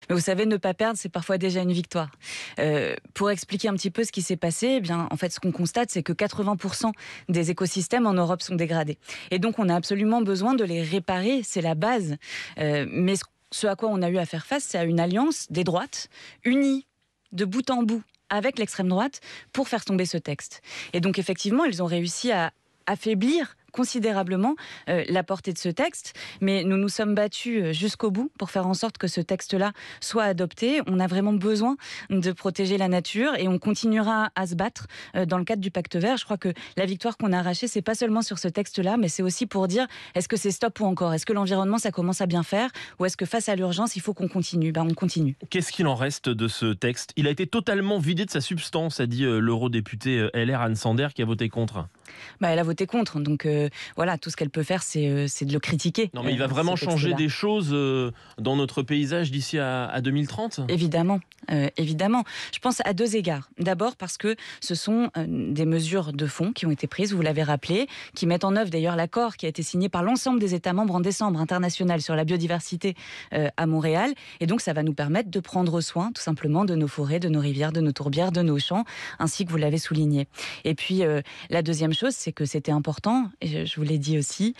Mais vous savez, ne pas perdre, c'est parfois déjà une victoire. Pour expliquer un petit peu ce qui s'est passé, eh bien, en fait, ce qu'on constate, c'est que 80% des écosystèmes en Europe sont dégradés. Et donc, on a absolument besoin de les réparer, c'est la base. Mais ce à quoi on a eu à faire face, c'est à une alliance des droites, unies de bout en bout avec l'extrême droite, pour faire tomber ce texte. Et donc, effectivement, ils ont réussi à affaiblir considérablement la portée de ce texte, mais nous nous sommes battus jusqu'au bout pour faire en sorte que ce texte-là soit adopté. On a vraiment besoin de protéger la nature et on continuera à se battre dans le cadre du Pacte Vert. Je crois que la victoire qu'on a arrachée, c'est pas seulement sur ce texte-là, mais c'est aussi pour dire est-ce que c'est stop ou encore ? Est-ce que l'environnement, ça commence à bien faire ? Ou est-ce que face à l'urgence, il faut qu'on continue ? On continue. Qu'est-ce qu'il en reste de ce texte ? Il a été totalement vidé de sa substance, a dit l'eurodéputé LR Anne Sander qui a voté contre. Elle a voté contre, donc voilà, tout ce qu'elle peut faire, c'est de le critiquer. Non, mais il va vraiment changer des choses dans notre paysage d'ici à 2030 ? Évidemment, évidemment. Je pense à deux égards. D'abord parce que ce sont des mesures de fond qui ont été prises, vous l'avez rappelé, qui mettent en œuvre d'ailleurs l'accord qui a été signé par l'ensemble des États membres en décembre international sur la biodiversité à Montréal. Et donc ça va nous permettre de prendre soin tout simplement de nos forêts, de nos rivières, de nos tourbières, de nos champs, ainsi que vous l'avez souligné. Et puis la deuxième chose, c'est que c'était important, et je vous l'ai dit aussi,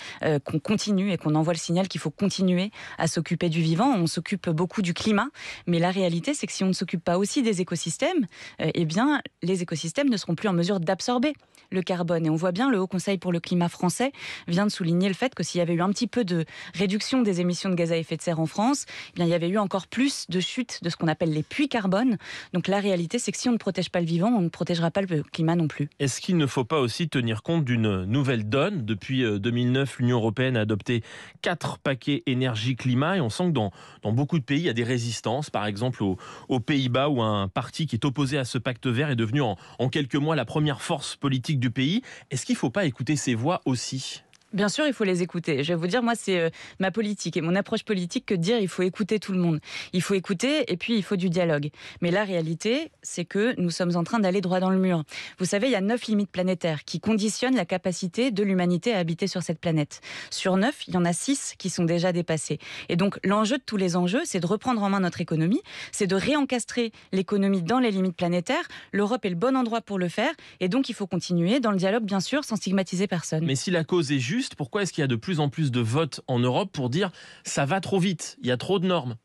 qu'on continue et qu'on envoie le signal qu'il faut continuer à s'occuper du vivant. On s'occupe beaucoup du climat, mais la réalité, c'est que si on ne s'occupe pas aussi des écosystèmes, eh bien, les écosystèmes ne seront plus en mesure d'absorber le carbone. Et on voit bien, le Haut Conseil pour le climat français vient de souligner le fait que s'il y avait eu un petit peu de réduction des émissions de gaz à effet de serre en France, eh bien, il y avait eu encore plus de chutes de ce qu'on appelle les puits carbone. Donc la réalité, c'est que si on ne protège pas le vivant, on ne protégera pas le climat non plus. Est-ce qu'il ne faut pas aussi tenir compte d'une nouvelle donne ? Depuis 2009, l'Union européenne a adopté 4 paquets énergie-climat et on sent que dans beaucoup de pays, il y a des résistances. Par exemple, aux Pays-Bas, où un parti qui est opposé à ce pacte vert est devenu en quelques mois la première force politique du pays. Est-ce qu'il ne faut pas écouter ces voix aussi ? Bien sûr, il faut les écouter. Je vais vous dire, moi, c'est ma politique et mon approche politique que de dire il faut écouter tout le monde. Il faut écouter et puis il faut du dialogue. Mais la réalité, c'est que nous sommes en train d'aller droit dans le mur. Vous savez, il y a 9 limites planétaires qui conditionnent la capacité de l'humanité à habiter sur cette planète. Sur 9, il y en a 6 qui sont déjà dépassés. Et donc, l'enjeu de tous les enjeux, c'est de reprendre en main notre économie, c'est de réencastrer l'économie dans les limites planétaires. L'Europe est le bon endroit pour le faire et donc il faut continuer dans le dialogue, bien sûr, sans stigmatiser personne. Mais si la cause est juste, pourquoi est-ce qu'il y a de plus en plus de votes en Europe pour dire ça va trop vite, il y a trop de normes ?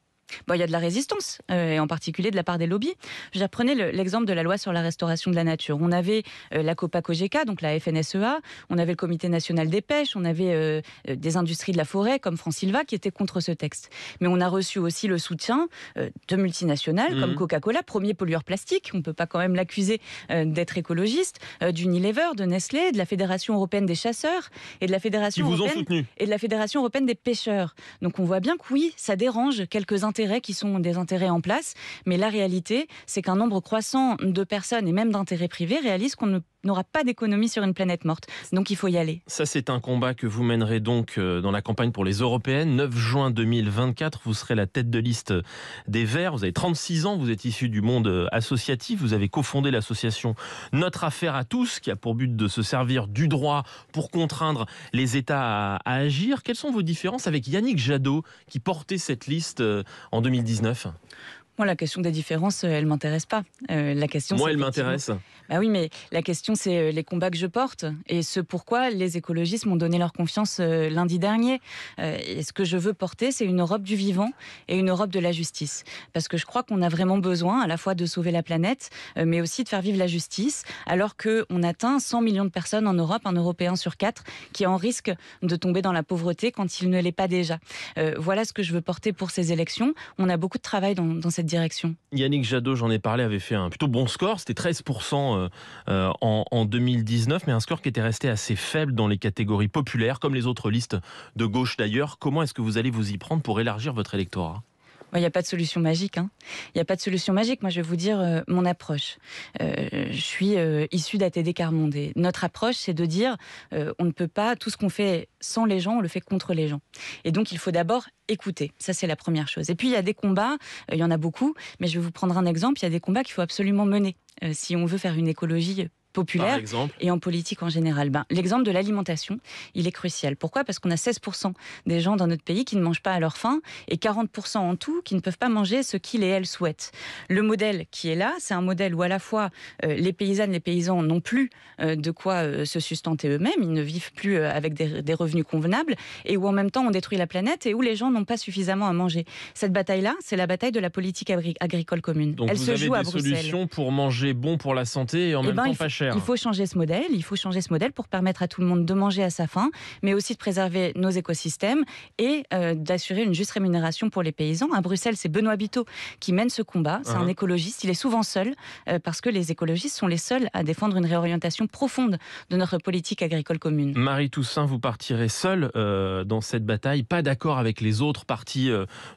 Il y a de la résistance, et en particulier de la part des lobbies. Prenez l'exemple de la loi sur la restauration de la nature. On avait la COPA-COGECA, donc la FNSEA, on avait le Comité national des pêches, on avait des industries de la forêt comme Fransilva qui étaient contre ce texte. Mais on a reçu aussi le soutien de multinationales comme Coca-Cola, premier pollueur plastique, on ne peut pas quand même l'accuser d'être écologiste, d'Unilever, de Nestlé, de la Fédération européenne des chasseurs et de la Fédération européenne des pêcheurs. Donc on voit bien que oui, ça dérange quelques intérêts qui sont des intérêts en place, mais la réalité, c'est qu'un nombre croissant de personnes et même d'intérêts privés réalisent qu'on n'aura pas d'économie sur une planète morte. Donc il faut y aller. Ça, c'est un combat que vous mènerez donc dans la campagne pour les Européennes. 9 juin 2024, vous serez la tête de liste des Verts. Vous avez 36 ans, vous êtes issu du monde associatif. Vous avez cofondé l'association Notre Affaire à tous, qui a pour but de se servir du droit pour contraindre les États à agir. Quelles sont vos différences avec Yannick Jadot, qui portait cette liste en 2019 ? Moi, la question des différences, elle m'intéresse pas. La question, moi, elle m'intéresse. Oui, mais la question, c'est les combats que je porte et ce pourquoi les écologistes m'ont donné leur confiance lundi dernier. Et ce que je veux porter, c'est une Europe du vivant et une Europe de la justice. Parce que je crois qu'on a vraiment besoin à la fois de sauver la planète, mais aussi de faire vivre la justice, alors qu'on atteint 100 millions de personnes en Europe, un Européen sur 4, qui est en risque de tomber dans la pauvreté quand il ne l'est pas déjà. Voilà ce que je veux porter pour ces élections. On a beaucoup de travail dans cette direction. Yannick Jadot, j'en ai parlé, avait fait un plutôt bon score, c'était 13% en 2019, mais un score qui était resté assez faible dans les catégories populaires, comme les autres listes de gauche d'ailleurs. Comment est-ce que vous allez vous y prendre pour élargir votre électorat ? Il n'y a pas de solution magique. Il n'y a pas de solution magique. Moi, je vais vous dire mon approche. Je suis issue d'ATD Quart Monde. Et notre approche, c'est de dire on ne peut pas, tout ce qu'on fait sans les gens, on le fait contre les gens. Et donc, il faut d'abord écouter. Ça, c'est la première chose. Et puis, il y a des combats, il y en a beaucoup, mais je vais vous prendre un exemple. Il y a des combats qu'il faut absolument mener si on veut faire une écologie populaire exemple, et en politique en général. L'exemple de l'alimentation, il est crucial. Pourquoi ? Parce qu'on a 16% des gens dans notre pays qui ne mangent pas à leur faim et 40% en tout qui ne peuvent pas manger ce qu'ils et elles souhaitent. Le modèle qui est là, c'est un modèle où à la fois les paysannes, les paysans n'ont plus de quoi se sustenter eux-mêmes, ils ne vivent plus avec des revenus convenables et où en même temps on détruit la planète et où les gens n'ont pas suffisamment à manger. Cette bataille-là, c'est la bataille de la politique agricole commune. donc Elle vous se avez joue à des Bruxelles. solutions pour manger bon pour la santé et en même temps pas cher. Il faut changer ce modèle. Il faut changer ce modèle pour permettre à tout le monde de manger à sa faim, mais aussi de préserver nos écosystèmes et d'assurer une juste rémunération pour les paysans. À Bruxelles, c'est Benoît Biteau qui mène ce combat. C'est un écologiste. Il est souvent seul parce que les écologistes sont les seuls à défendre une réorientation profonde de notre politique agricole commune. Marie Toussaint, vous partirez seule dans cette bataille, pas d'accord avec les autres partis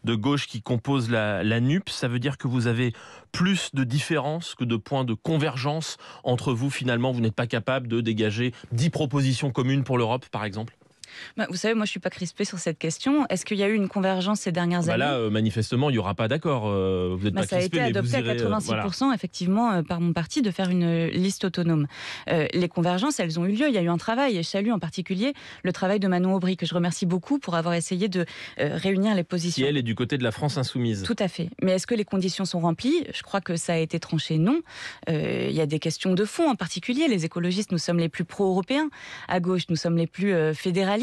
de gauche qui composent la NUP. Ça veut dire que vous avez plus de différences que de points de convergence entre vous. Finalement, vous n'êtes pas capable de dégager 10 propositions communes pour l'Europe, par exemple ? Vous savez, moi je ne suis pas crispée sur cette question. Est-ce qu'il y a eu une convergence ces dernières années ? Là, manifestement, il n'y aura pas d'accord. Vous n'êtes pas ça a crispé, été mais adopté vous irez, à 86% effectivement par mon parti de faire une liste autonome. Les convergences, elles ont eu lieu. Il y a eu un travail, et je salue en particulier le travail de Manon Aubry, que je remercie beaucoup pour avoir essayé de réunir les positions. Qui, elle, est du côté de la France insoumise. Tout à fait. Mais est-ce que les conditions sont remplies ? Je crois que ça a été tranché, non. Il y a des questions de fond, en particulier. Les écologistes, nous sommes les plus pro-européens. À gauche, nous sommes les plus fédéralistes.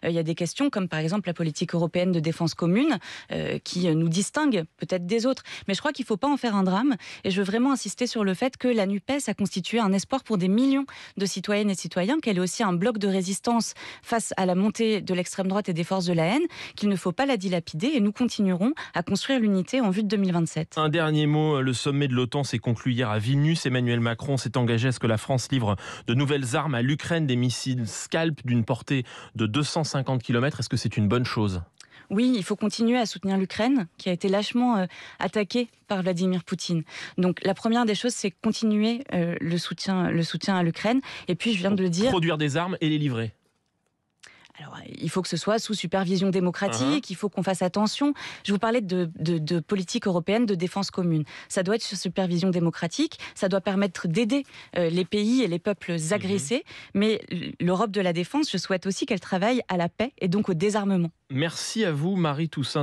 Il y a des questions comme par exemple la politique européenne de défense commune qui nous distingue peut-être des autres. Mais je crois qu'il ne faut pas en faire un drame et je veux vraiment insister sur le fait que la NUPES a constitué un espoir pour des millions de citoyennes et citoyens, qu'elle est aussi un bloc de résistance face à la montée de l'extrême droite et des forces de la haine, qu'il ne faut pas la dilapider et nous continuerons à construire l'unité en vue de 2027. Un dernier mot, le sommet de l'OTAN s'est conclu hier à Vilnius. Emmanuel Macron s'est engagé à ce que la France livre de nouvelles armes à l'Ukraine, des missiles Scalp d'une portée de 250 km. Est-ce que c'est une bonne chose ? Oui, il faut continuer à soutenir l'Ukraine, qui a été lâchement attaquée par Vladimir Poutine. Donc la première des choses, c'est continuer le soutien à l'Ukraine. Et puis, je viens de le dire... Produire des armes et les livrer. Alors, il faut que ce soit sous supervision démocratique, il faut qu'on fasse attention. Je vous parlais de politique européenne de défense commune. Ça doit être sous supervision démocratique, ça doit permettre d'aider les pays et les peuples agressés. Mais l'Europe de la défense, je souhaite aussi qu'elle travaille à la paix et donc au désarmement. Merci à vous, Marie Toussaint.